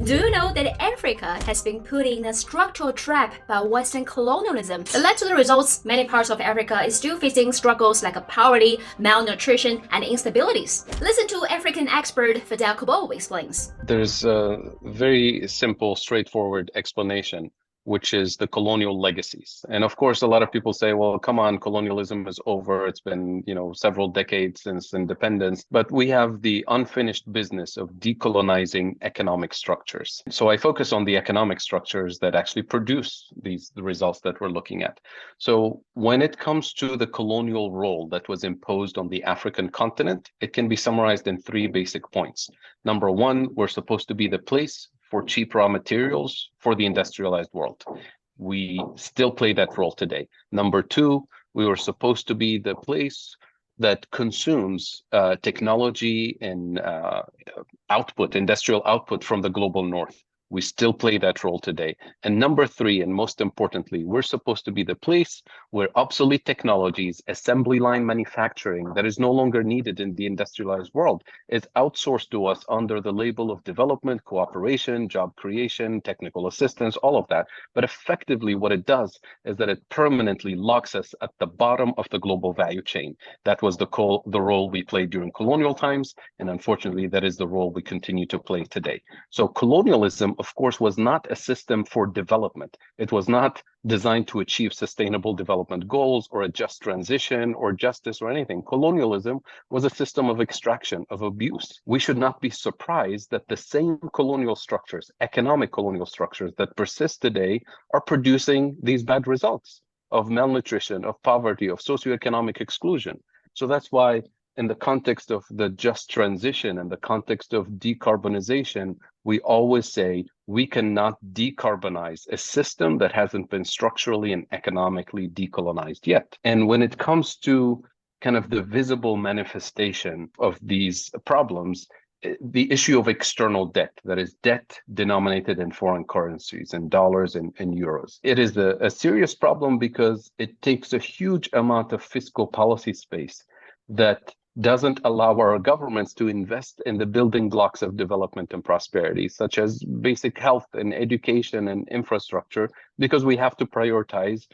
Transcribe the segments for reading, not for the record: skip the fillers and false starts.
Do you know that Africa has been put in a structural trap by Western colonialism that led to the results many parts of Africa is still facing struggles like poverty, malnutrition, and instabilities? Listen to African expert Fidel Kobo explains. There's a very simple, straightforward explanation, which is the colonial legacies. And of course, a lot of people say, well, come on, colonialism is over. It's been, several decades since independence. But we have the unfinished business of decolonizing economic structures. So I focus on the economic structures that actually produce the results that we're looking at. So when it comes to the colonial role that was imposed on the African continent, it can be summarized in three basic points. Number one, we're supposed to be the place for cheap raw materials for the industrialized world. We still play that role today. Number two, we were supposed to be the place that consumes technology and industrial output from the global north. We still play that role today. And number three, and most importantly, we're supposed to be the place where obsolete technologies, assembly line manufacturing that is no longer needed in the industrialized world is outsourced to us under the label of development, cooperation, job creation, technical assistance, all of that. But effectively, what it does is that it permanently locks us at the bottom of the global value chain. That was the role we played during colonial times. And unfortunately, that is the role we continue to play today. So colonialism, of course, was not a system for development. It was not designed to achieve sustainable development goals or a just transition or justice or anything. Colonialism was a system of extraction, of abuse. We should not be surprised that the same colonial structures, economic colonial structures that persist today are producing these bad results of malnutrition, of poverty, of socioeconomic exclusion. So that's why in the context of the just transition and the context of decarbonization, we always say we cannot decarbonize a system that hasn't been structurally and economically decolonized yet. And when it comes to kind of the visible manifestation of these problems, the issue of external debt, that is debt denominated in foreign currencies, in dollars and euros. It is a serious problem because it takes a huge amount of fiscal policy space that doesn't allow our governments to invest in the building blocks of development and prosperity, such as basic health and education and infrastructure, because we have to prioritize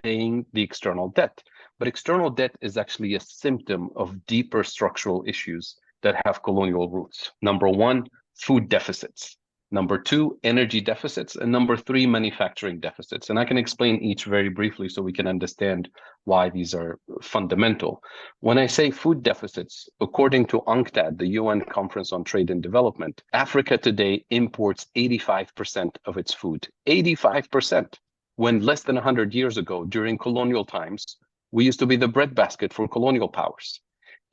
paying the external debt. But external debt is actually a symptom of deeper structural issues that have colonial roots. Number one, food deficits. Number two, energy deficits. And number three, manufacturing deficits. And I can explain each very briefly so we can understand why these are fundamental. When I say food deficits, according to UNCTAD, the UN Conference on Trade and Development, Africa today imports 85% of its food. 85%. When less than 100 years ago, during colonial times, we used to be the breadbasket for colonial powers.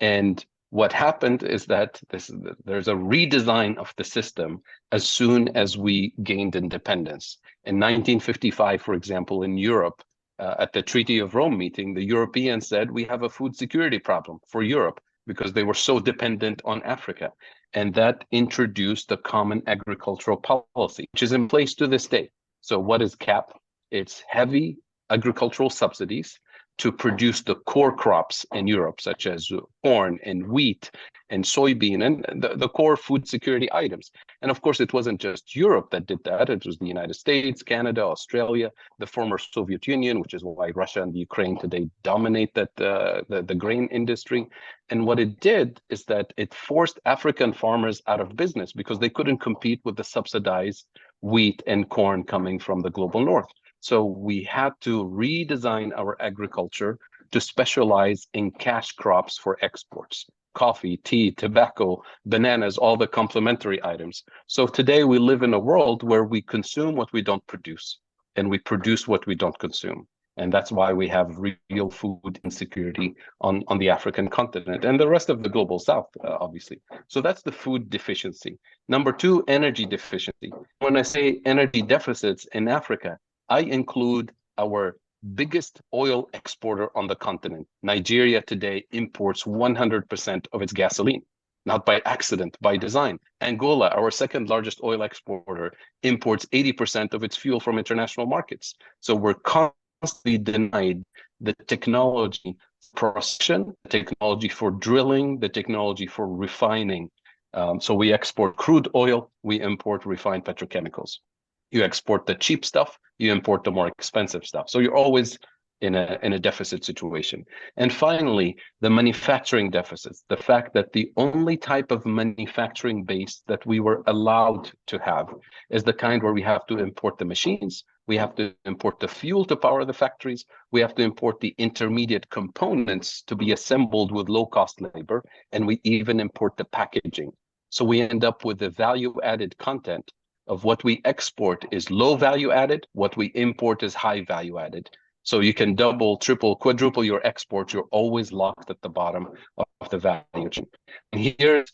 And what happened is that there's a redesign of the system as soon as we gained independence. In 1955, for example, in Europe, at the Treaty of Rome meeting, the Europeans said we have a food security problem for Europe because they were so dependent on Africa. And that introduced the common agricultural policy, which is in place to this day. So what is CAP? It's heavy agricultural subsidies to produce the core crops in Europe, such as corn and wheat and soybean and the core food security items. And of course, it wasn't just Europe that did that. It was the United States, Canada, Australia, the former Soviet Union, which is why Russia and Ukraine today dominate the grain industry. And what it did is that it forced African farmers out of business because they couldn't compete with the subsidized wheat and corn coming from the global north. So we had to redesign our agriculture to specialize in cash crops for exports: coffee, tea, tobacco, bananas, all the complementary items. So today we live in a world where we consume what we don't produce and we produce what we don't consume. And that's why we have real food insecurity on the African continent and the rest of the global south, obviously. So that's the food deficiency. Number two, energy deficiency. When I say energy deficits in Africa, I include our biggest oil exporter on the continent. Nigeria today imports 100% of its gasoline, not by accident, by design. Angola, our second largest oil exporter, imports 80% of its fuel from international markets. So we're constantly denied the technology for processing, the technology for drilling, the technology for refining So we export crude oil, we import refined petrochemicals. You export the cheap stuff, you import the more expensive stuff. So you're always in a deficit situation. And finally, the manufacturing deficits, the fact that the only type of manufacturing base that we were allowed to have is the kind where we have to import the machines, we have to import the fuel to power the factories, we have to import the intermediate components to be assembled with low-cost labor, and we even import the packaging. So we end up with the value-added content of what we export is low value added, what we import is high value added. So you can double, triple, quadruple your exports, you're always locked at the bottom of the value chain. And here's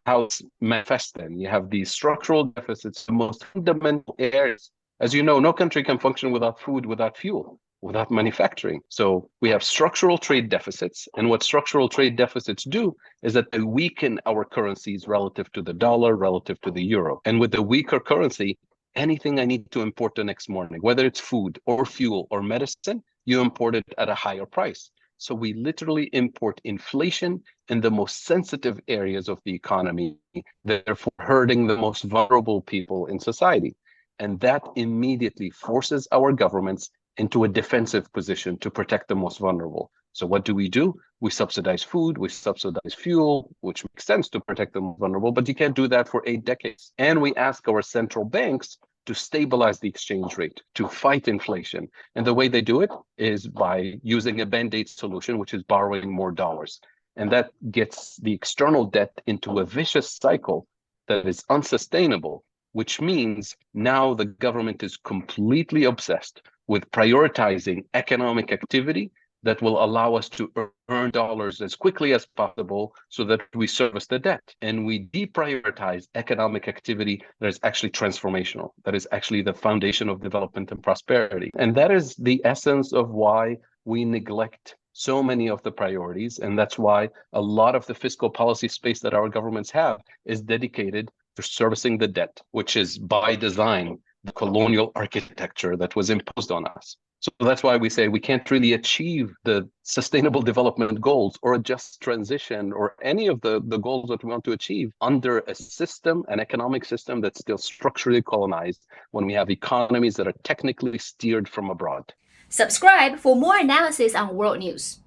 how it's manifested. You have these structural deficits, the most fundamental areas. As you know, no country can function without food, without fuel, without manufacturing. So we have structural trade deficits. And what structural trade deficits do is that they weaken our currencies relative to the dollar, relative to the euro. And with the weaker currency, anything I need to import the next morning, whether it's food or fuel or medicine, you import it at a higher price. So we literally import inflation in the most sensitive areas of the economy, therefore hurting the most vulnerable people in society. And that immediately forces our governments into a defensive position to protect the most vulnerable. So what do? We subsidize food, we subsidize fuel, which makes sense to protect the most vulnerable, but you can't do that for 8 decades. And we ask our central banks to stabilize the exchange rate, to fight inflation. And the way they do it is by using a band-aid solution, which is borrowing more dollars. And that gets the external debt into a vicious cycle that is unsustainable, which means now the government is completely obsessed with prioritizing economic activity that will allow us to earn dollars as quickly as possible so that we service the debt. And we deprioritize economic activity that is actually transformational, that is actually the foundation of development and prosperity. And that is the essence of why we neglect so many of the priorities. And that's why a lot of the fiscal policy space that our governments have is dedicated to servicing the debt, which is by design the colonial architecture that was imposed on us. So that's why we say we can't really achieve the sustainable development goals or a just transition or any of the goals that we want to achieve under a system, an economic system that's still structurally colonized when we have economies that are technically steered from abroad. Subscribe for more analysis on world news.